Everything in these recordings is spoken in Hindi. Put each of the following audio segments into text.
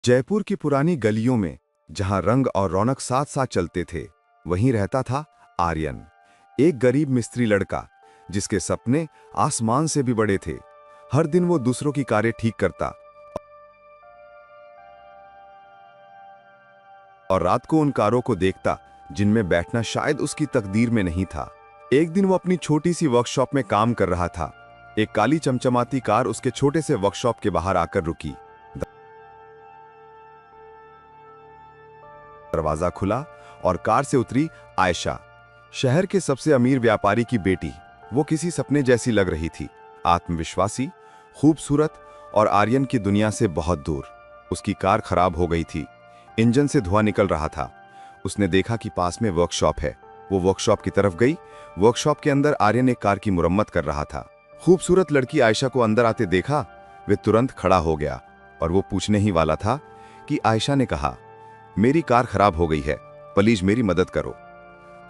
जयपुर की पुरानी गलियों में जहां रंग और रौनक साथ साथ चलते थे, वहीं रहता था आर्यन, एक गरीब मिस्त्री लड़का जिसके सपने आसमान से भी बड़े थे। हर दिन वो दूसरों की कारें ठीक करता और रात को उन कारों को देखता जिनमें बैठना शायद उसकी तकदीर में नहीं था। एक दिन वो अपनी छोटी सी वर्कशॉप में काम कर रहा था। एक काली चमचमाती कार उसके छोटे से वर्कशॉप के बाहर आकर रुकी। दरवाजा खुला और कार से उतरी आयशा, शहर के सबसे अमीर व्यापारी की बेटी। वो किसी सपने जैसी लग रही थी, आत्मविश्वासी, खूबसूरत और आर्यन की दुनिया से बहुत दूर। उसकी कार खराब हो गई थी, इंजन से धुआं निकल रहा था। उसने देखा कि पास में वर्कशॉप है। वो वर्कशॉप की तरफ गई। वर्कशॉप के अंदर आर्यन एक कार की मुरम्मत कर रहा था। खूबसूरत लड़की आयशा को अंदर आते देखा, वे तुरंत खड़ा हो गया और वो पूछने ही वाला था कि आयशा ने कहा, मेरी कार खराब हो गई है, प्लीज मेरी मदद करो।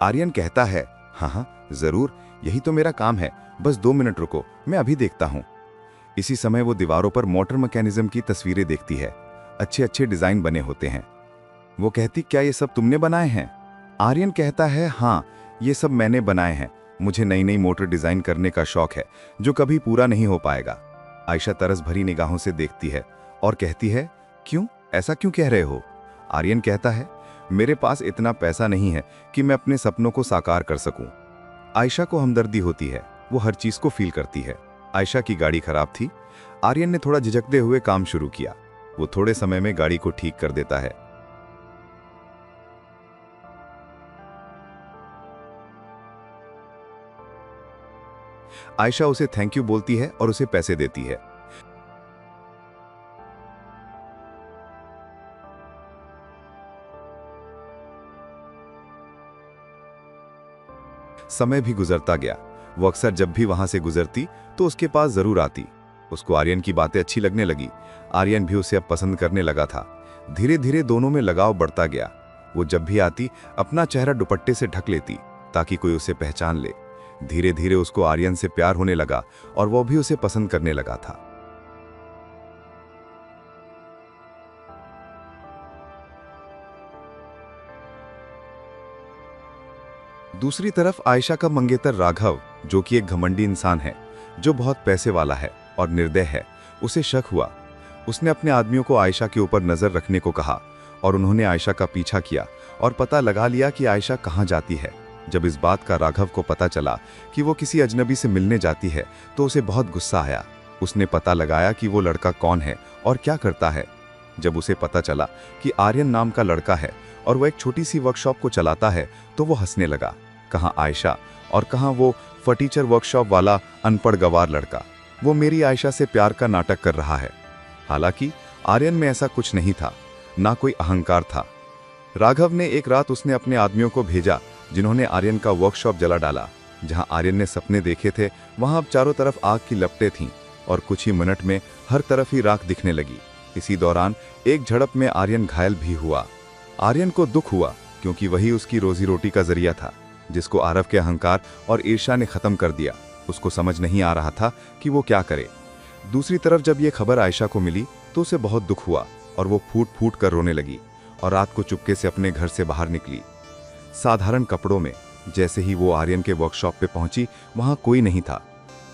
आर्यन कहता है, हाँ जरूर, यही तो मेरा काम है, बस 2 मिनट रुको, मैं अभी देखता हूँ। इसी समय वो दीवारों पर मोटर मैकेनिज्म की तस्वीरें देखती है। अच्छे अच्छे डिजाइन बने होते हैं। वो कहती, क्या ये सब तुमने बनाए हैं? आर्यन कहता है, हाँ ये सब मैंने बनाए हैं। मुझे नई नई मोटर डिजाइन करने का शौक है जो कभी पूरा नहीं हो पाएगा। आयशा तरस भरी निगाहों से देखती है और कहती है, क्यों, ऐसा क्यों कह रहे हो? आर्यन कहता है, मेरे पास इतना पैसा नहीं है कि मैं अपने सपनों को साकार कर सकूं। आयशा को हमदर्दी होती है, वो हर चीज को फील करती है। आयशा की गाड़ी खराब थी। आर्यन ने थोड़ा झिझकते हुए काम शुरू किया। वो थोड़े समय में गाड़ी को ठीक कर देता है। आयशा उसे थैंक यू बोलती है और उसे पैसे देती है। समय भी गुजरता गया। वो अक्सर जब भी वहां से गुजरती तो उसके पास जरूर आती। उसको आर्यन की बातें अच्छी लगने लगी। आर्यन भी उसे अब पसंद करने लगा था। धीरे धीरे दोनों में लगाव बढ़ता गया। वो जब भी आती अपना चेहरा दुपट्टे से ढक लेती ताकि कोई उसे पहचान ले। धीरे धीरे उसको आर्यन से प्यार होने लगा और वो भी उसे पसंद करने लगा था। दूसरी तरफ आयशा का मंगेतर राघव, जो कि एक घमंडी इंसान है, जो बहुत पैसे वाला है और निर्दय है, उसे शक हुआ। उसने अपने आदमियों को आयशा के ऊपर नजर रखने को कहा और उन्होंने आयशा का पीछा किया और पता लगा लिया कि आयशा कहाँ जाती है। जब इस बात का राघव को पता चला कि वो किसी अजनबी से मिलने जाती है तो उसे बहुत गुस्सा आया। उसने पता लगाया कि वो लड़का कौन है और क्या करता है। जब उसे पता चला कि आर्यन नाम का लड़का है और वो एक छोटी सी वर्कशॉप को चलाता है तो वो हंसने लगा। कहाँ आयशा और कहाँ वो फर्नीचर वर्कशॉप वाला अनपढ़ गवार लड़का। वो मेरी आयशा से प्यार का नाटक कर रहा है। हालांकि आर्यन में ऐसा कुछ नहीं था, ना कोई अहंकार था। राघव ने एक रात उसने अपने आदमियों को भेजा जिन्होंने आर्यन का वर्कशॉप जला डाला। जहां आर्यन ने सपने देखे थे वहां अब चारों तरफ आग की लपटें थीं और कुछ ही मिनट में हर तरफ ही राख दिखने लगी। इसी दौरान एक झड़प में आर्यन घायल भी हुआ। आर्यन को दुख हुआ क्योंकि वही उसकी रोजी रोटी का जरिया था, जिसको आरव के अहंकार और ईर्ष्या ने खत्म कर दिया। उसको समझ नहीं आ रहा था कि वो क्या करे। दूसरी तरफ जब ये खबर आयशा को मिली तो उसे बहुत दुख हुआ और वो फूट फूट कर रोने लगी और रात को चुपके से अपने घर से बाहर निकली, साधारण कपड़ों में। जैसे ही वो आर्यन के वर्कशॉप पे पहुंची वहां कोई नहीं था।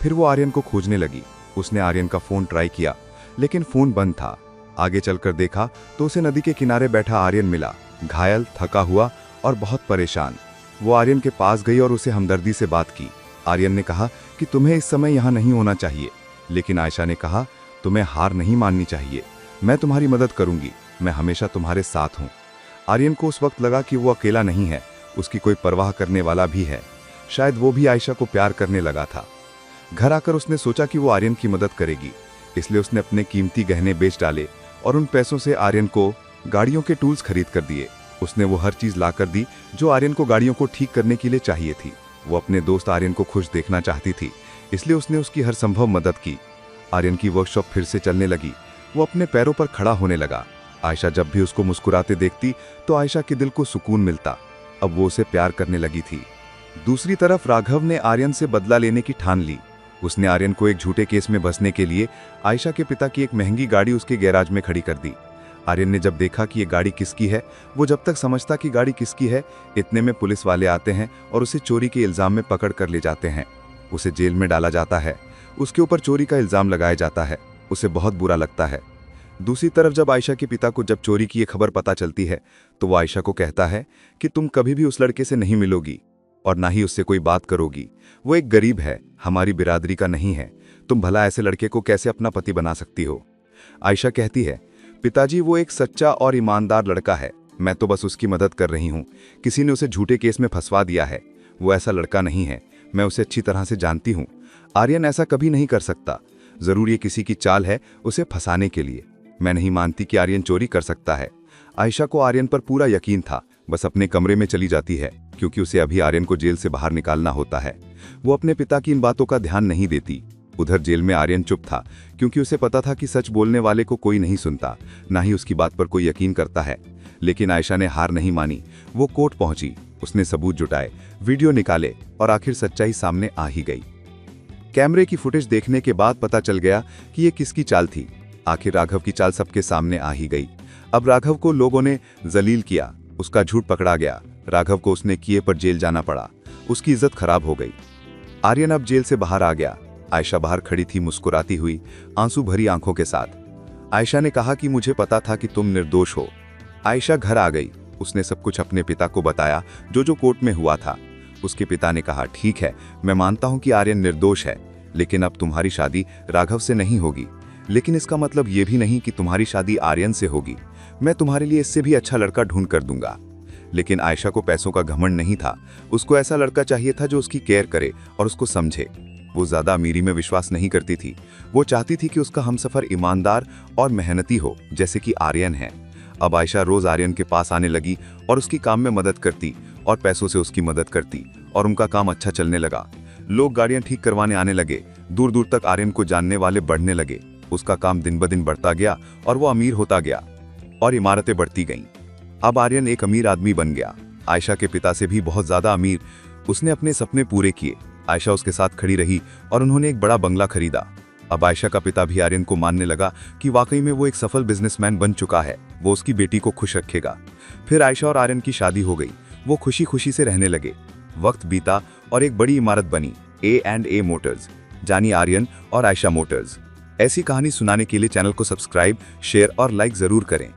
फिर वो आर्यन को खोजने लगी। उसने आर्यन का फोन ट्राई किया लेकिन फोन बंद था। आगे चलकर देखा तो उसे नदी के किनारे बैठा आर्यन मिला, घायल, थका हुआ और बहुत परेशान। वो आर्यन के पास गई और उसे हमदर्दी से बात की। आर्यन ने कहा कि तुम्हें इस समय यहाँ नहीं होना चाहिए, लेकिन आयशा ने कहा, तुम्हें हार नहीं माननी चाहिए, मैं तुम्हारी मदद करूंगी, मैं हमेशा तुम्हारे साथ हूँ। आर्यन को उस वक्त लगा कि वो अकेला नहीं है, उसकी कोई परवाह करने वाला भी है। शायद वो भी आयशा को प्यार करने लगा था। घर आकर उसने सोचा कि वो आर्यन की मदद करेगी, इसलिए उसने अपने कीमती गहने बेच डाले और उन पैसों से आर्यन को गाड़ियों के टूल्स खरीद कर दिए। उसने वो हर चीज ला कर दी जो आर्यन को गाड़ियों को ठीक करने के लिए चाहिए थी। वो अपने दोस्त आर्यन को खुश देखना चाहती थी, इसलिए उसने उसकी हर संभव मदद की। आर्यन की वर्कशॉप फिर से चलने लगी। वो अपने पैरों पर खड़ा होने लगा। आयशा जब भी उसको मुस्कुराते देखती तो आयशा के दिल को सुकून मिलता। अब वो उसे प्यार करने लगी थी। दूसरी तरफ राघव ने आर्यन से बदला लेने की ठान ली। उसने आर्यन को एक झूठे केस में फंसने के लिए आयशा के पिता की एक महंगी गाड़ी उसके गैराज में खड़ी कर दी। आर्यन ने जब देखा कि ये गाड़ी किसकी है, वो जब तक समझता कि गाड़ी किसकी है, इतने में पुलिस वाले आते हैं और उसे चोरी के इल्जाम में पकड़ कर ले जाते हैं। उसे जेल में डाला जाता है। उसके ऊपर चोरी का इल्जाम लगाया जाता है। उसे बहुत बुरा लगता है। दूसरी तरफ जब आयशा के पिता को जब चोरी की ये खबर पता चलती है, तो वो आयशा को कहता है कि तुम कभी भी उस लड़के से नहीं मिलोगी और ना ही उससे कोई बात करोगी। वो एक गरीब है, हमारी बिरादरी का नहीं है। तुम भला ऐसे लड़के को कैसे अपना पति बना सकती हो? आयशा कहती है, पिताजी वो एक सच्चा और ईमानदार लड़का है, मैं तो बस उसकी मदद कर रही हूँ। किसी ने उसे झूठे केस में फंसवा दिया है। वो ऐसा लड़का नहीं है, मैं उसे अच्छी तरह से जानती हूँ। आर्यन ऐसा कभी नहीं कर सकता। जरूर ये किसी की चाल है उसे फंसाने के लिए। मैं नहीं मानती कि आर्यन चोरी कर सकता है। आयशा को आर्यन पर पूरा यकीन था। बस अपने कमरे में चली जाती है क्योंकि उसे अभी आर्यन को जेल से बाहर निकालना होता है। वो अपने पिता की इन बातों का ध्यान नहीं देती। उधर जेल में आर्यन चुप था क्योंकि उसे पता था कि सच बोलने वाले को कोई नहीं सुनता, ना ही उसकी बात पर कोई यकीन करता है। लेकिन आयशा ने हार नहीं मानी। वो कोर्ट पहुंची। उसने सबूत जुटाए, वीडियो निकाले और आखिर सच्चाई सामने आ ही गई। कैमरे की फुटेज देखने के बाद पता चल गया कि ये किसकी चाल थी। आखिर राघव की चाल सबके सामने आ ही गई। अब राघव को लोगों ने जलील किया, उसका झूठ पकड़ा गया। राघव को उसने किए पर जेल जाना पड़ा। उसकी इज्जत खराब हो गई। आर्यन अब जेल से बाहर आ गया। आयशा बाहर खड़ी थी मुस्कुराती हुई, आंसू भरी आंखों के साथ। आयशा ने कहा कि मुझे पता था कि तुम निर्दोष हो। आयशा घर आ गई। उसने सब कुछ अपने पिता को बताया, जो कोर्ट में हुआ था। उसके पिता ने कहा, ठीक है, मैं मानता हूं कि आर्यन निर्दोष है, लेकिन अब तुम्हारी शादी राघव से नहीं होगी। लेकिन इसका मतलब ये भी नहीं कि तुम्हारी शादी आर्यन से होगी। मैं तुम्हारे लिए इससे भी अच्छा लड़का ढूंढ कर दूंगा। लेकिन आयशा को पैसों का घमंड नहीं था। उसको ऐसा लड़का चाहिए था जो उसकी केयर करे और उसको समझे। वो ज्यादा अमीरी में विश्वास नहीं करती थी। वो चाहती थी कि उसका हमसफर ईमानदार और मेहनती हो, जैसे कि आर्यन है। अब आयशा रोज आर्यन के पास आने लगी और उसकी काम में मदद करती और पैसों से उसकी मदद करती और उनका काम अच्छा चलने लगा। लोग गाड़ियां ठीक करवाने आने लगे। दूर दूर तक आर्यन को जानने वाले बढ़ने लगे। उसका काम दिन ब दिन बढ़ता गया और वो अमीर होता गया और इमारतें बढ़ती गईं। अब आर्यन एक अमीर आदमी बन गया, आयशा के पिता से भी बहुत ज्यादा अमीर। उसने अपने सपने पूरे किए। आयशा उसके साथ खड़ी रही और उन्होंने एक बड़ा बंगला खरीदा। अब आयशा का पिता भी आर्यन को मानने लगा कि वाकई में वो एक सफल बिजनेसमैन बन चुका है। वो उसकी बेटी को खुश रखेगा। फिर आयशा और आर्यन की शादी हो गई। वो खुशी खुशी से रहने लगे। वक्त बीता और एक बड़ी इमारत बनी, A&A मोटर्स, जानी आर्यन और आयशा मोटर्स। ऐसी कहानी सुनाने के लिए चैनल को सब्सक्राइब, शेयर और लाइक जरूर करें।